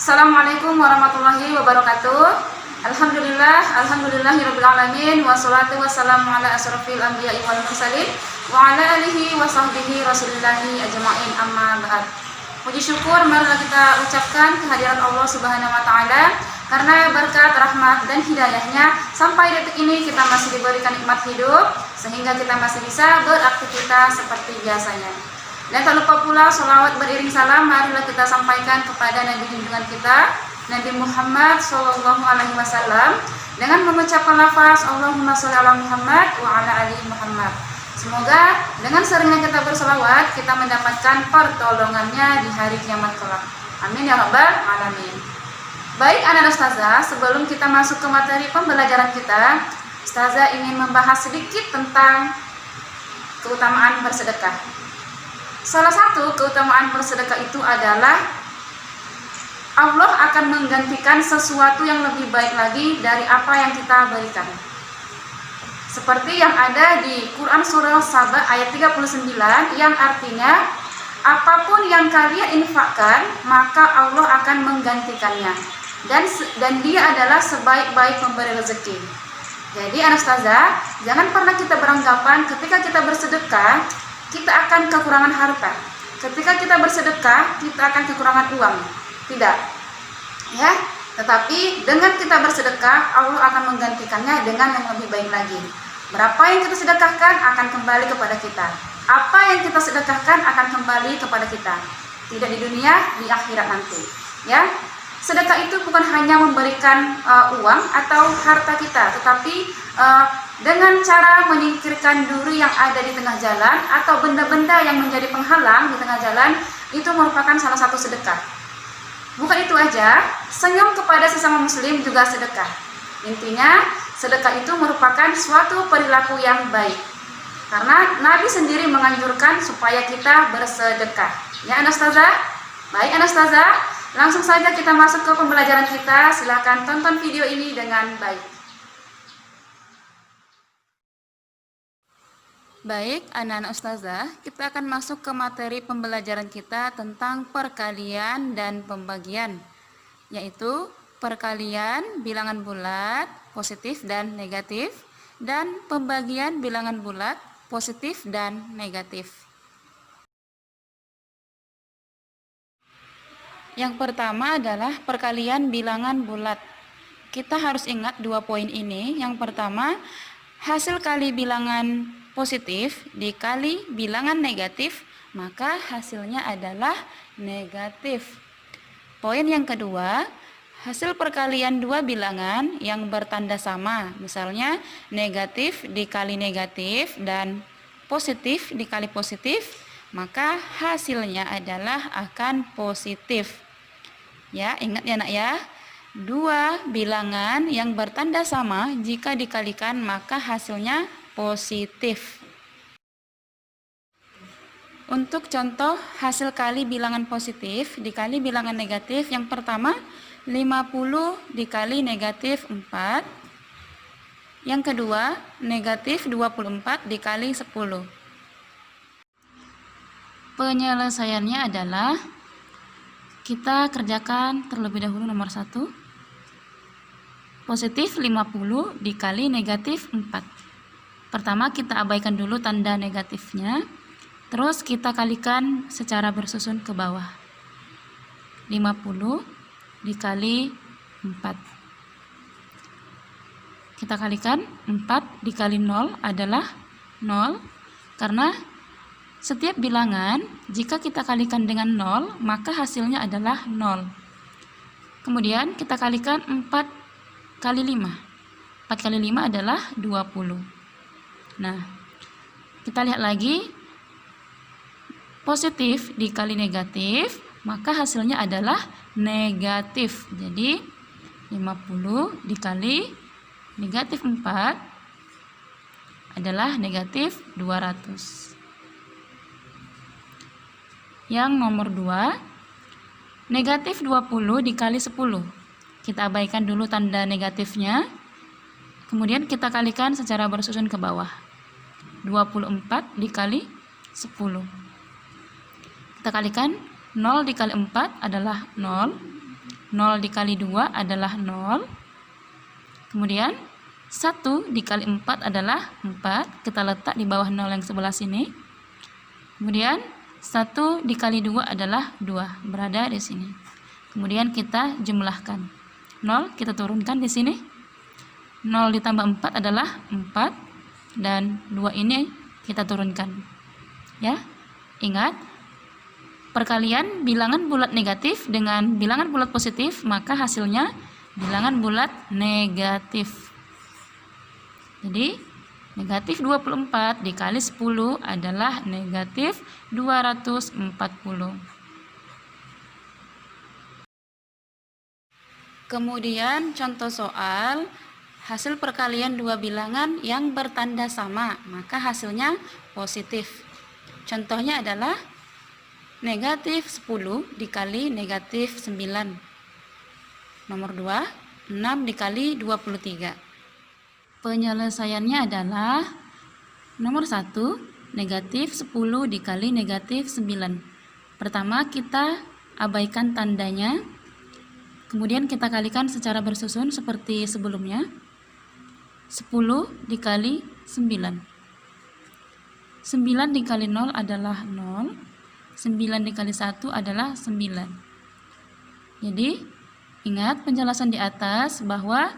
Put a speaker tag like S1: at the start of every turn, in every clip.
S1: Assalamualaikum warahmatullahi wabarakatuh. Alhamdulillahirabbil alamin wassalatu wassalamu ala asrofil anbiya'i wal mursalin wa ala alihi wa sahbihi rasulillahi ajma'in, amma ba'd. Puji syukur marilah kita ucapkan kehadiran Allah Subhanahu wa taala karena berkat rahmat dan hidayahnya sampai detik ini kita masih diberikan nikmat hidup sehingga kita masih bisa beraktivitas seperti biasanya. Dan tak lupa pula sholawat beriring salam marilah kita sampaikan kepada Nabi junjungan kita Nabi Muhammad SAW dengan mengucapkan lafaz Allahumma sholli ala Muhammad wa ala ali Muhammad. Semoga dengan seringnya kita bersolawat kita mendapatkan pertolongannya di hari kiamat kelak. Amin ya rabbal alamin. Baik anak-anak ustazah, sebelum kita masuk ke materi pembelajaran kita, ustazah ingin membahas sedikit tentang keutamaan bersedekah. Salah satu keutamaan bersedekah itu adalah Allah akan menggantikan sesuatu yang lebih baik lagi dari apa yang kita berikan. Seperti yang ada di Quran surah Saba ayat 39 yang artinya apapun yang kalian infakkan maka Allah akan menggantikannya dan dia adalah sebaik-baik pemberi rezeki. Jadi anak ustazah, jangan pernah kita beranggapan ketika kita bersedekah kita akan kekurangan harta. Ketika kita bersedekah, kita akan kekurangan uang. Tidak. Ya, tetapi dengan kita bersedekah, Allah akan menggantikannya dengan yang lebih baik lagi. Berapa yang kita sedekahkan akan kembali kepada kita. Apa yang kita sedekahkan akan kembali kepada kita. Tidak di dunia, di akhirat nanti. Ya. Sedekah itu bukan hanya memberikan uang atau harta kita, tetapi dengan cara menyingkirkan duri yang ada di tengah jalan atau benda-benda yang menjadi penghalang di tengah jalan, itu merupakan salah satu sedekah. Bukan itu aja, senyum kepada sesama muslim juga sedekah. Intinya, sedekah itu merupakan suatu perilaku yang baik. Karena Nabi sendiri menganjurkan supaya kita bersedekah. Ya Anastaza? Baik Anastaza, langsung saja kita masuk ke pembelajaran kita. Silahkan tonton video ini dengan baik. Baik, anak-anak ustazah, kita akan masuk ke materi pembelajaran kita tentang perkalian dan pembagian, yaitu perkalian bilangan bulat, positif dan negatif, dan pembagian bilangan bulat, positif dan negatif. Yang pertama adalah perkalian bilangan bulat. Kita harus ingat dua poin ini. Yang pertama, hasil kali bilangan positif dikali bilangan negatif, maka hasilnya adalah negatif. Poin yang kedua, hasil perkalian dua bilangan yang bertanda sama, misalnya negatif dikali negatif dan positif dikali positif, maka hasilnya adalah akan positif. Ya, ingat ya nak ya. Dua bilangan yang bertanda sama jika dikalikan maka hasilnya positif. Untuk contoh hasil kali bilangan positif dikali bilangan negatif, yang pertama 50 dikali negatif 4. Yang kedua negatif 24 dikali 10. Penyelesaiannya adalah kita kerjakan terlebih dahulu nomor 1. Positif 50 dikali negatif 4. Pertama kita abaikan dulu tanda negatifnya, terus kita kalikan secara bersusun ke bawah. 50 dikali 4. Kita kalikan 4 dikali 0 adalah 0, karena setiap bilangan jika kita kalikan dengan 0 maka hasilnya adalah 0. Kemudian kita kalikan 4 kali 5. 4 kali 5 adalah 20. Nah, kita lihat lagi, positif dikali negatif, maka hasilnya adalah negatif. Jadi, 50 dikali negatif 4 adalah negatif 200. Yang nomor 2, negatif 20 dikali 10. Kita abaikan dulu tanda negatifnya, kemudian kita kalikan secara bersusun ke bawah. 24 dikali 10. Kita kalikan 0 dikali 4 adalah 0. 0 dikali 2 adalah 0. Kemudian 1 dikali 4 adalah 4. Kita letak di bawah 0 yang sebelah sini. Kemudian 1 dikali 2 adalah 2, berada di sini. Kemudian kita jumlahkan. 0 kita turunkan di sini. 0 ditambah 4 adalah 4. Dan 2 ini kita turunkan. Ya, ingat, perkalian bilangan bulat negatif dengan bilangan bulat positif, maka hasilnya bilangan bulat negatif. Jadi negatif 24 dikali 10 adalah negatif 240. Kemudian contoh soal, hasil perkalian dua bilangan yang bertanda sama, maka hasilnya positif. Contohnya adalah negatif 10 dikali negatif 9. Nomor 2, 6 dikali 23. Penyelesaiannya adalah nomor 1, negatif 10 dikali negatif 9. Pertama kita abaikan tandanya, kemudian kita kalikan secara bersusun seperti sebelumnya. 10 dikali 9. 9 dikali 0 adalah 0. 9 dikali 1 adalah 9. Jadi ingat penjelasan di atas bahwa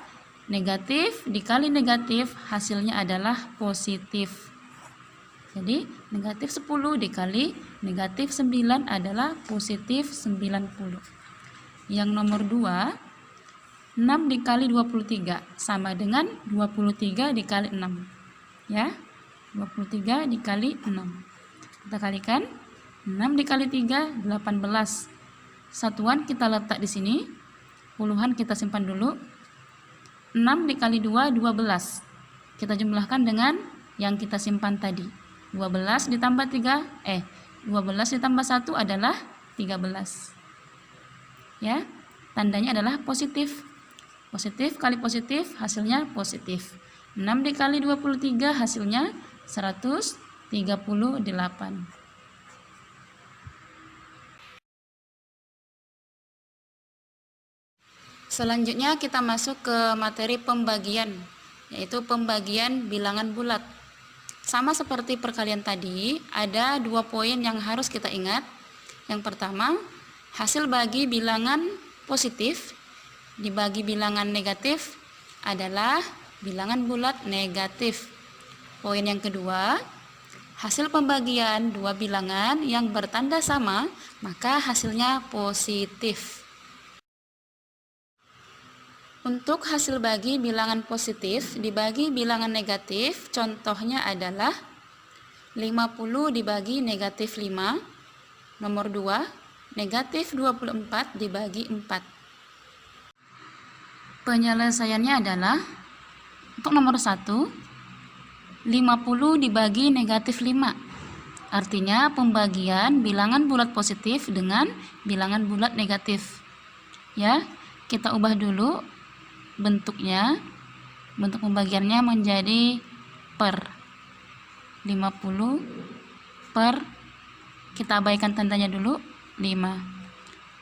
S1: negatif dikali negatif hasilnya adalah positif. Jadi negatif 10 dikali negatif 9 adalah positif 90. Yang nomor 2, 6 dikali 23 sama dengan 23 dikali 6. Ya, 23 dikali 6. Kita kalikan. 6 dikali 3, 18. Satuan kita letak di sini. Puluhan kita simpan dulu. 6 dikali 2, 12. Kita jumlahkan dengan yang kita simpan tadi. 12 ditambah 12 ditambah 1 adalah 13. Ya, tandanya adalah positif. Positif kali positif hasilnya positif. 6 dikali 23 hasilnya 138. Selanjutnya kita masuk ke materi pembagian, yaitu pembagian bilangan bulat. Sama seperti perkalian tadi, ada 2 poin yang harus kita ingat. Yang pertama, hasil bagi bilangan positif dibagi bilangan negatif adalah bilangan bulat negatif. Poin yang kedua, hasil pembagian dua bilangan yang bertanda sama, maka hasilnya positif. Untuk hasil bagi bilangan positif dibagi bilangan negatif, contohnya adalah 50 dibagi negatif 5. Nomor 2, negatif 24 dibagi 4. Penyelesaiannya adalah, untuk nomor 1, 50 dibagi negatif 5. Artinya pembagian bilangan bulat positif dengan bilangan bulat negatif. Ya, kita ubah dulu bentuknya. Bentuk pembagiannya menjadi per 50 per, kita abaikan tandanya dulu, 5.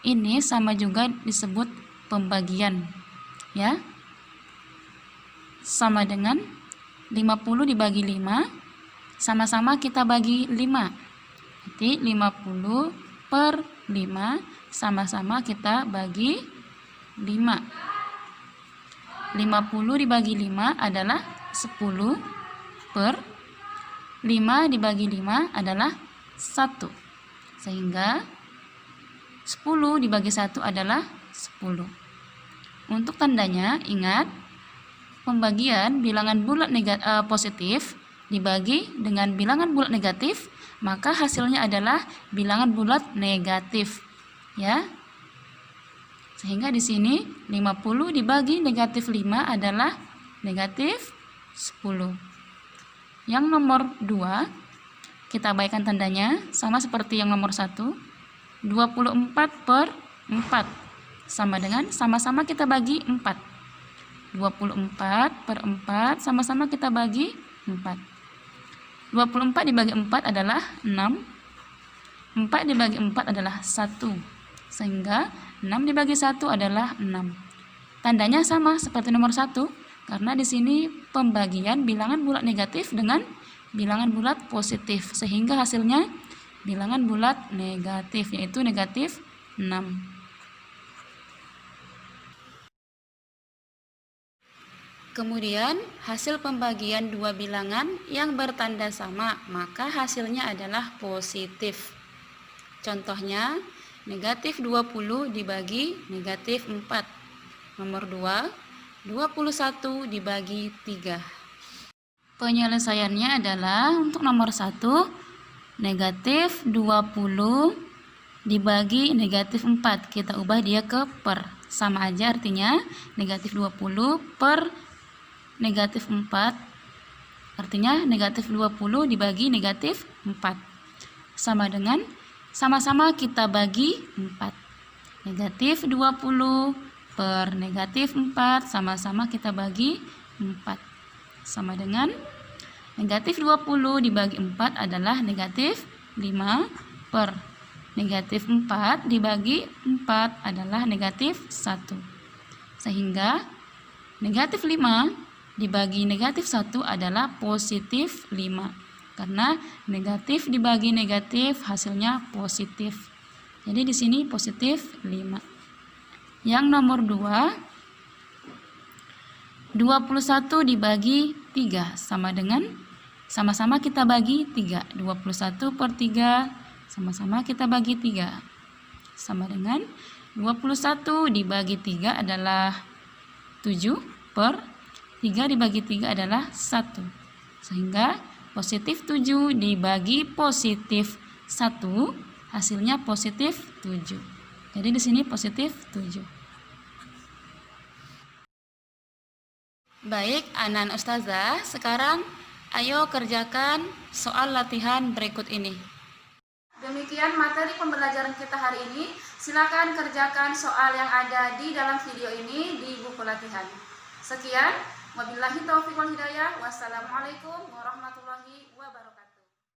S1: Ini sama juga disebut pembagian, ya, sama dengan 50 dibagi 5, sama-sama kita bagi 5. Jadi 50 per 5 sama-sama kita bagi 5. 50 dibagi 5 adalah 10 per 5 dibagi 5 adalah 1. Sehingga 10 dibagi 1 adalah 10. Untuk tandanya, ingat, pembagian bilangan bulat positif dibagi dengan bilangan bulat negatif, maka hasilnya adalah bilangan bulat negatif. Ya. Sehingga di sini 50 dibagi negatif 5 adalah negatif 10. Yang nomor 2, kita abaikan tandanya, sama seperti yang nomor 1. 24 per 4 sama dengan, sama-sama kita bagi 4. 24 per 4 sama-sama kita bagi 4. 24 dibagi 4 adalah 6. 4 dibagi 4 adalah 1. Sehingga 6 dibagi 1 adalah 6. Tandanya sama seperti nomor 1, karena di sini pembagian bilangan bulat negatif dengan bilangan bulat positif, sehingga hasilnya bilangan bulat negatif, yaitu negatif 6. Kemudian hasil pembagian dua bilangan yang bertanda sama, maka hasilnya adalah positif. Contohnya, negatif 20 dibagi negatif 4. Nomor 2, 21 dibagi 3. Penyelesaiannya adalah untuk nomor 1, negatif 20 dibagi negatif 4. Kita ubah dia ke per. Sama aja artinya, negatif 20 per negatif 4, artinya negatif 20 dibagi negatif 4. Sama dengan, sama-sama kita bagi 4. Negatif 20 per negatif 4, sama-sama kita bagi 4. Sama dengan, negatif 20 dibagi 4 adalah negatif 5 per negatif 4 dibagi 4 adalah negatif 1. Sehingga negatif 5 dibagi negatif 1 adalah positif 5. Karena negatif dibagi negatif hasilnya positif. Jadi di sini positif 5. Yang nomor 2, 21 dibagi 3 sama dengan, sama-sama kita bagi 3. 21 per 3 sama-sama kita bagi 3. Sama dengan 21 dibagi 3 adalah 7 per 3 dibagi 3 adalah 1. Sehingga positif 7 dibagi positif 1 hasilnya positif 7. Jadi di sini positif 7. Baik, Anan Ustazah, sekarang ayo kerjakan soal latihan berikut ini. Demikian materi pembelajaran kita hari ini. Silakan kerjakan soal yang ada di dalam video ini di buku latihan. Sekian. Wabillahi taufiq wal hidayah. Wassalamualaikum warahmatullahi wabarakatuh.